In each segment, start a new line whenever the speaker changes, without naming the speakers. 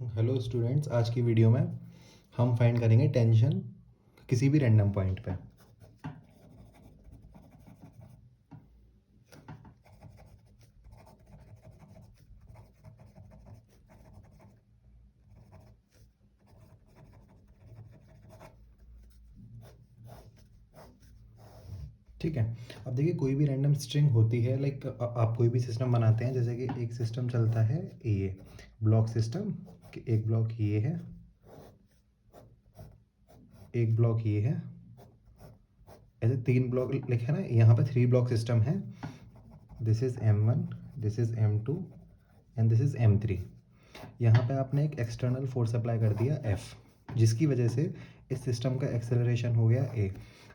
Hello students, आज की video में हम फाइंड करेंगे टेंशन किसी भी रैंडम पॉइंट पे। ठीक है। अब देखिए, कोई भी रैंडम स्ट्रिंग होती है, लाइक आप कोई भी सिस्टम बनाते हैं, जैसे कि एक सिस्टम चलता है ये ब्लॉक सिस्टम, कि एक ब्लॉक ये है, एक ब्लॉक ये है, ऐसे 3 ब्लॉक लिखे है ना। यहाँ पे 3 ब्लॉक सिस्टम है। This is M1, this is M2 and this is M3। यहाँ पे आपने एक एक्सटर्नल फोर्स अप्लाई कर दिया F, जिसकी वजह से इस सिस्टम का एक्सेलरेशन हो गया A।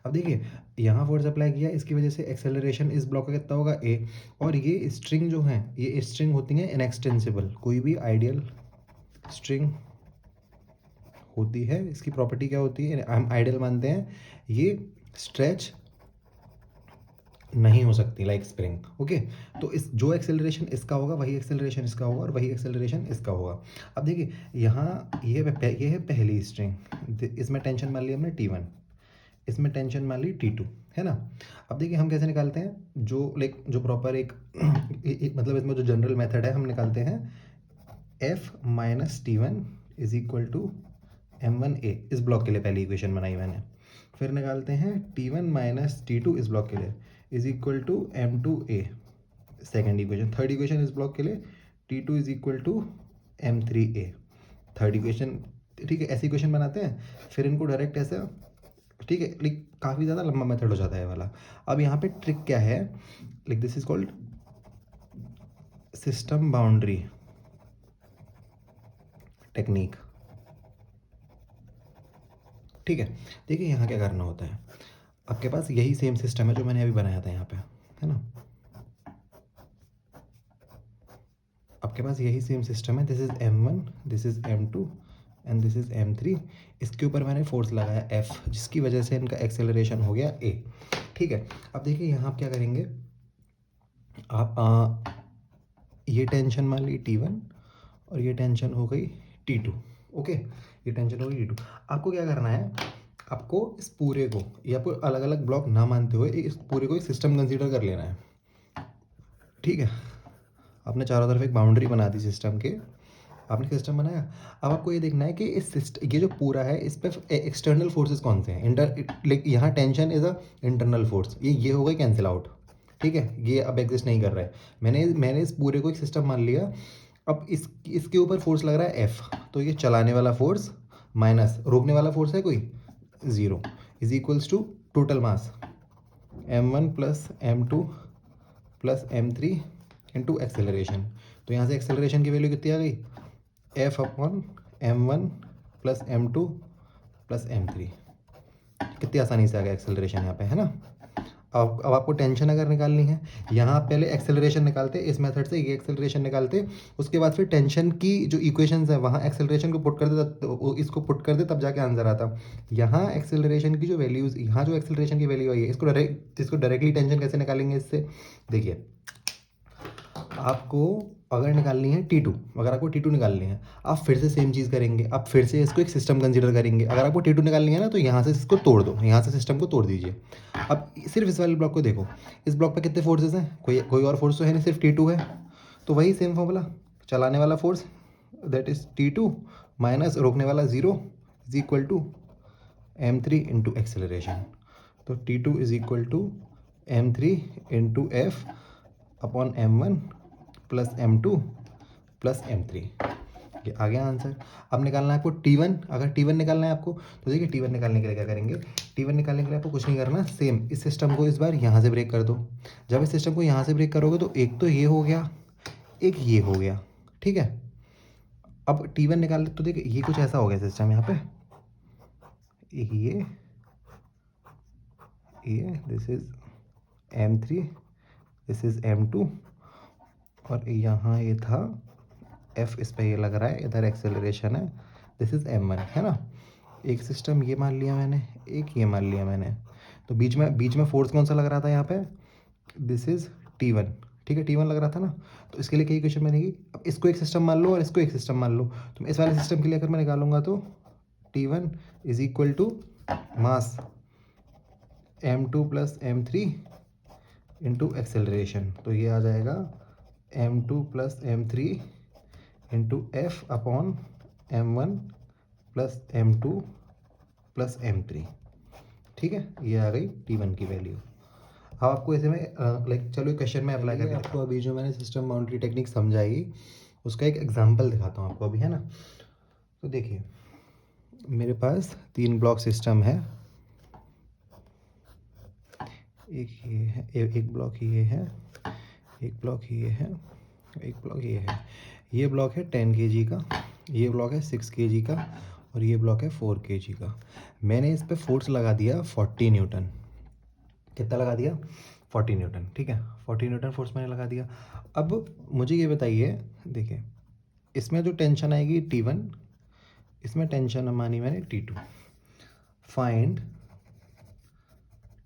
अब देखिए, यहाँ फोर्स अप्लाई किया, इसकी वजह से एक्सेलरेशन इस ब्लॉक का कितना होगा A। और ये स्ट्रिंग जो है, ये स्ट्रिंग होती है इनएक्सटेंसिबल। कोई भी आइडियल स्ट्रिंग होती है, इसकी प्रॉपर्टी क्या होती है, हम आइडियल मानते हैं, ये स्ट्रेच नहीं हो सकती लाइक स्प्रिंग। ओके, तो इस जो एक्सेलरेशन इसका होगा वही एक्सेलरेशन इसका होगा और वही एक्सेलरेशन इसका होगा। अब देखिए, यहाँ ये है पहली स्ट्रिंग, इसमें टेंशन मान ली हमने T1, इसमें टेंशन मान ली T2, है ना। अब देखिए हम कैसे निकालते हैं, जो लाइक जो प्रॉपर एक मतलब इसमें जो जनरल मेथड है, हम निकालते हैं F minus T1 is equal to M1A। इस ब्लॉक के लिए पहली इक्वेशन बनाई मैंने। फिर निकालते हैं T1 माइनस T2 इस ब्लॉक के लिए is equal to M2A, second equation. Third equation इस ब्लॉक के लिए T2 is equal to M3A, third equation. ठीक है, ऐसी इक्वेशन बनाते हैं, फिर इनको डायरेक्ट ऐसा। ठीक है, लाइक काफ़ी ज़्यादा लंबा मेथड हो जाता है वाला। अब यहाँ पे ट्रिक क्या है, like this is called system boundary technique. ठीक है, देखिए यहाँ क्या करना होता है, आपके पास यही सेम सिस्टम है जो मैंने अभी बनाया था यहाँ पे, है ना। आपके पास यही सेम सिस्टम है, this is M1, this is M2 and this is M3। इसके ऊपर मैंने फोर्स लगाया F, जिसकी वजह से इनका एक्सेलरेशन हो गया A। ठीक है, अब देखिए यहाँ आप क्या करेंगे, आप ये टेंशन मान ली T1 और ये टेंशन हो गई T2। ओके, ये टेंशन हो गई T2। आपको क्या करना है, आपको इस पूरे को, ये आपको अलग अलग ब्लॉक ना मानते हुए इस पूरे को एक सिस्टम कंसीडर कर लेना है। ठीक है, आपने चारों तरफ एक बाउंड्री बना दी सिस्टम के, आपने सिस्टम बनाया। अब आपको ये देखना है कि इस सिस्टम, ये जो पूरा है, इस पर एक्सटर्नल फोर्सेस कौन से हैं। लाइक यहाँ tension is a internal force, ये हो गई कैंसिल आउट। ठीक है, ये अब एग्जिस्ट नहीं कर रहा है। मैंने इस पूरे को एक सिस्टम मान लिया। अब इसके ऊपर फोर्स लग रहा है F, तो ये चलाने वाला फोर्स माइनस रोकने वाला फोर्स है कोई 0 is equals to total mass M1 plus M2 plus M3 into acceleration. तो यहाँ से एक्सेलरेशन की वैल्यू कितनी आ गई, F upon M1 plus M2 plus M3। कितनी आसानी से आ गया एक्सेलरेशन यहाँ पे, है ना। अब आपको टेंशन अगर निकालनी है, यहाँ आप पहले एक्सेलरेशन निकालते, इस मेथड से ये एक्सेलरेशन निकालते, उसके बाद फिर टेंशन की जो इक्वेशंस है वहाँ एक्सेलरेशन को पुट कर दे, तो इसको पुट कर दे, तब जाके आंसर आता। यहाँ एक्सेलरेशन की जो वैल्यूज, यहाँ जो एक्सेलरेशन की वैल्यू आई है, इसको डायरेक्टली टेंशन कैसे निकालेंगे इससे। देखिए, आपको अगर निकालनी है T2, अगर आपको T2 निकालनी है, आप फिर से सेम चीज़ करेंगे, आप फिर से इसको एक सिस्टम कंसीडर करेंगे। अगर आपको T2 निकालनी है ना, तो यहाँ से इसको तोड़ दो, यहाँ से सिस्टम को तोड़ दीजिए। अब सिर्फ इस वाले ब्लॉक को देखो, इस ब्लॉक पे कितने फोर्सेस हैं, कोई और फोर्स तो है नहीं, सिर्फ T2 है। तो वही सेम फॉर्मूला, चलाने वाला force that is T2 minus रोकने वाला 0 is equal to M3 into acceleration. तो T2 is equal to M3 into F upon M1 plus M2 plus M3। ये आ गया आंसर। अब निकालना है आपको T1। अगर T1 निकालना है आपको, तो देखिए T1 निकालने के लिए क्या करेंगे, T1 निकालने के लिए आपको कुछ नहीं करना, सेम इस सिस्टम को इस बार यहाँ से ब्रेक कर दो। जब इस सिस्टम को यहाँ से ब्रेक करोगे तो एक तो ये हो गया, एक ये हो गया। ठीक है, अब T1 निकाल, तो देखिए ये कुछ ऐसा हो गया सिस्टम यहाँ पे, ये this is M3, this is M2 और यहाँ ये था F, इस पे ये लग रहा है, इधर एक्सेलरेशन है, दिस इज M1, है ना। एक सिस्टम ये मान लिया मैंने, एक ये मान लिया मैंने। तो बीच में फोर्स कौन सा लग रहा था यहाँ पे, दिस इज T1। ठीक है, T1 लग रहा था ना, तो इसके लिए क्या इक्वेशन बनेगी, अब इसको एक सिस्टम मान लो और इसको एक सिस्टम मान लो, तो मैं इस वाले सिस्टम के लिए अगर मैं निकालूंगा तो T1 is equal to mass m2 plus m3 into acceleration, तो ये आ जाएगा m2 plus m3 into F upon m1 plus m2 plus m3। ठीक है, ये आ गई T1 की वैल्यू। अब आपको ऐसे में लाइक चलो क्वेश्चन में अप्लाई करके आपको अभी जो मैंने सिस्टम बाउंड्री टेक्निक समझाई उसका एक एग्जांपल दिखाता हूँ आपको अभी, है ना। तो देखिए मेरे पास 3 ब्लॉक सिस्टम है, एक ये है, एक ब्लॉक ये है, एक ब्लॉक ये है, एक ब्लॉक ये है। ये ब्लॉक है 10 kg का, ये ब्लॉक है 6 kg का, और ये ब्लॉक है 4 kg का। मैंने इस पे फोर्स लगा दिया 40 न्यूटन। कितना लगा दिया, 40 न्यूटन। ठीक है, 40 न्यूटन फोर्स मैंने लगा दिया। अब मुझे ये बताइए, देखिए इसमें जो टेंशन आएगी T1, इसमें टेंशन मानी मैंने T2। फाइंड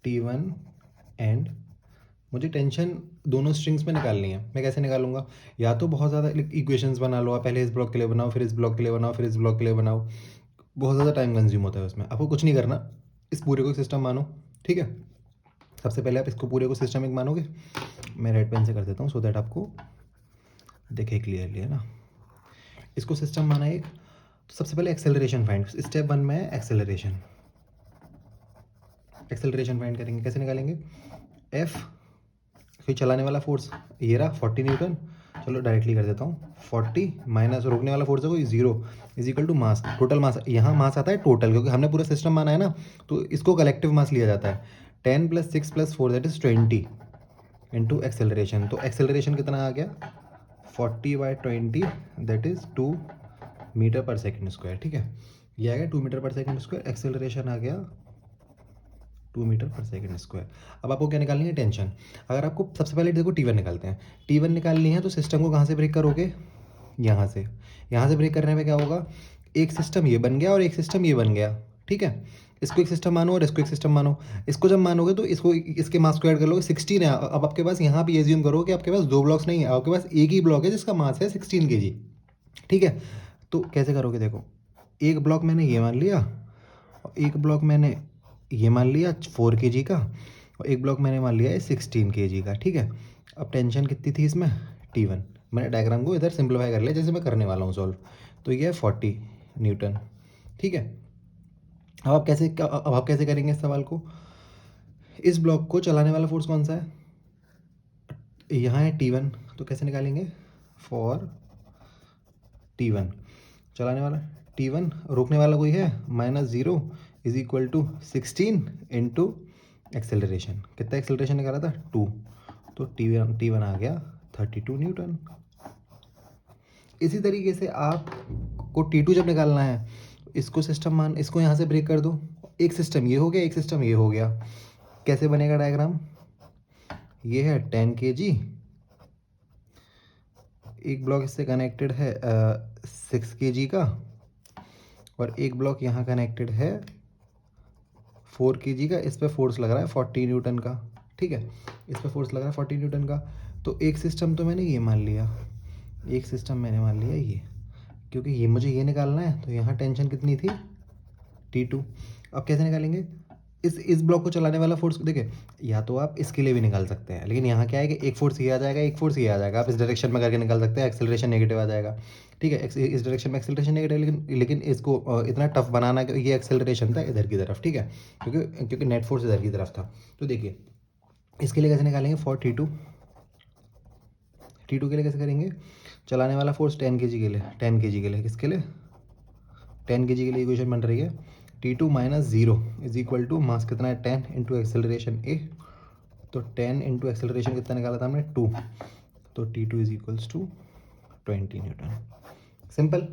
T1 एंड, मुझे टेंशन दोनों स्ट्रिंग्स में निकालनी है। मैं कैसे निकालूंगा, या तो बहुत ज़्यादा इक्वेशंस बना लो आप, पहले इस ब्लॉक के लिए बनाओ, फिर इस ब्लॉक के लिए बनाओ, फिर इस ब्लॉक के लिए बनाओ, बहुत ज़्यादा टाइम कंज्यूम होता है उसमें। आपको कुछ नहीं करना, इस पूरे को सिस्टम मानो। ठीक है, सबसे पहले आप इसको पूरे को सिस्टम एक मानोगे। मैं रेड पेन से कर देता हूँ सो दैट आपको देखे क्लियरली, है ना। इसको सिस्टम माना एक, तो सबसे पहले एक्सेलरेशन फाइंड, स्टेप 1 में एक्सेलरेशन फाइंड करेंगे। कैसे निकालेंगे, एफ फिर चलाने वाला फोर्स ये रहा 40 न्यूटन, चलो डायरेक्टली कर देता हूँ, 40 माइनस रोकने वाला फोर्स है कोई 0 is equal to mass, total mass. यहाँ मास आता है टोटल, क्योंकि हमने पूरा सिस्टम माना है ना, तो इसको कलेक्टिव मास लिया जाता है। 10 plus 6 plus 4 that is 20 into acceleration. तो एक्सेलरेशन कितना आ गया, 40/20 दैट इज 2 मीटर पर सेकेंड स्क्वायर। ठीक है, ये आ गया 2 मीटर पर सेकेंड स्क्वायर, एक्सेलरेशन आ गया 2 मीटर पर सेकेंड स्क्वायर। अब आपको क्या निकालनी है, टेंशन। अगर आपको सबसे पहले देखो T1 निकालते हैं, T1 निकालनी है तो सिस्टम को कहाँ से ब्रेक करोगे, यहाँ से ब्रेक करने में क्या होगा, एक सिस्टम ये बन गया और एक सिस्टम ये बन गया। ठीक है, इसको एक सिस्टम मानो और इसको एक सिस्टम मानो। इसको जब मानोगे तो इसको इसके मास को ऐड कर लोगे, 16 है। अब आपके पास यहाँ पे एज्यूम करो कि आपके पास 2 ब्लॉक्स नहीं है, आपके पास एक ही ब्लॉक है जिसका मास है 16 kg। ठीक है, तो कैसे करोगे, देखो एक ब्लॉक मैंने ये मान लिया और एक ब्लॉक मैंने ये मान लिया 4 kg का, और एक ब्लॉक मैंने मान लिया है 16 kg का। ठीक है, अब टेंशन कितनी थी इसमें, T1। मैंने डायग्राम को इधर सिंप्लीफाई कर लिया जैसे मैं करने वाला हूँ सॉल्व, तो ये है 40 न्यूटन। ठीक है, अब आप कैसे करेंगे इस सवाल को, इस ब्लॉक को चलाने वाला फोर्स कौन सा है, यहाँ है T1, तो कैसे निकालेंगे, फॉर T1 चलाने वाला T1, रोकने वाला कोई है -0 is equal to 16 into acceleration. कितना एक्सेलरेशन निकाला था 2, तो T1 आ गया 32 न्यूटन। इसी तरीके से आपको T2 जब निकालना है, इसको सिस्टम मान, इसको यहाँ से ब्रेक कर दो, एक सिस्टम ये हो गया, एक सिस्टम ये हो गया। कैसे बनेगा डायग्राम, ये है 10 kg, एक ब्लॉक इससे कनेक्टेड है 6 kg का, और एक ब्लॉक यहाँ कनेक्टेड है 4 kg का। इस पे फोर्स लग रहा है 40 न्यूटन का। ठीक है, इस पे फोर्स लग रहा है 40 न्यूटन का। तो एक सिस्टम तो मैंने ये मान लिया, एक सिस्टम मैंने मान लिया ये, क्योंकि ये मुझे ये निकालना है, तो यहाँ टेंशन कितनी थी T2। अब कैसे निकालेंगे, इस ब्लॉक को चलाने वाला फोर्स देखिए, या तो आप इसके लिए भी निकाल सकते हैं, लेकिन यहाँ क्या है कि एक फोर्स ये आ जाएगा, एक फोर्स ये आ जाएगा। आप इस डायरेक्शन में करके निकाल सकते हैं, एक्सेलरेशन नेगेटिव आ जाएगा। ठीक है, इस डायरेक्शन में एक्सेलरेशन नेगेटिव, लेकिन इसको इतना टफ बनाना कि ये एक्सेलरेशन था इधर की तरफ। ठीक है, क्योंकि नेट फोर्स इधर की तरफ था। तो देखिए इसके लिए कैसे निकालेंगे, फॉर T2 के लिए कैसे करेंगे, चलाने वाला फोर्स 10 kg के लिए, 10 kg के लिए, किसके लिए 10 kg के लिए इक्वेशन बन रही है T2 - 0 इज इक्वल टू मास कितना है 10 इंटू एक्सेलरेशन A। तो 10 इंटू एक्सेलरेशन कितना निकाला था हमने 2, तो T2 is equals to 20 newton. Simple.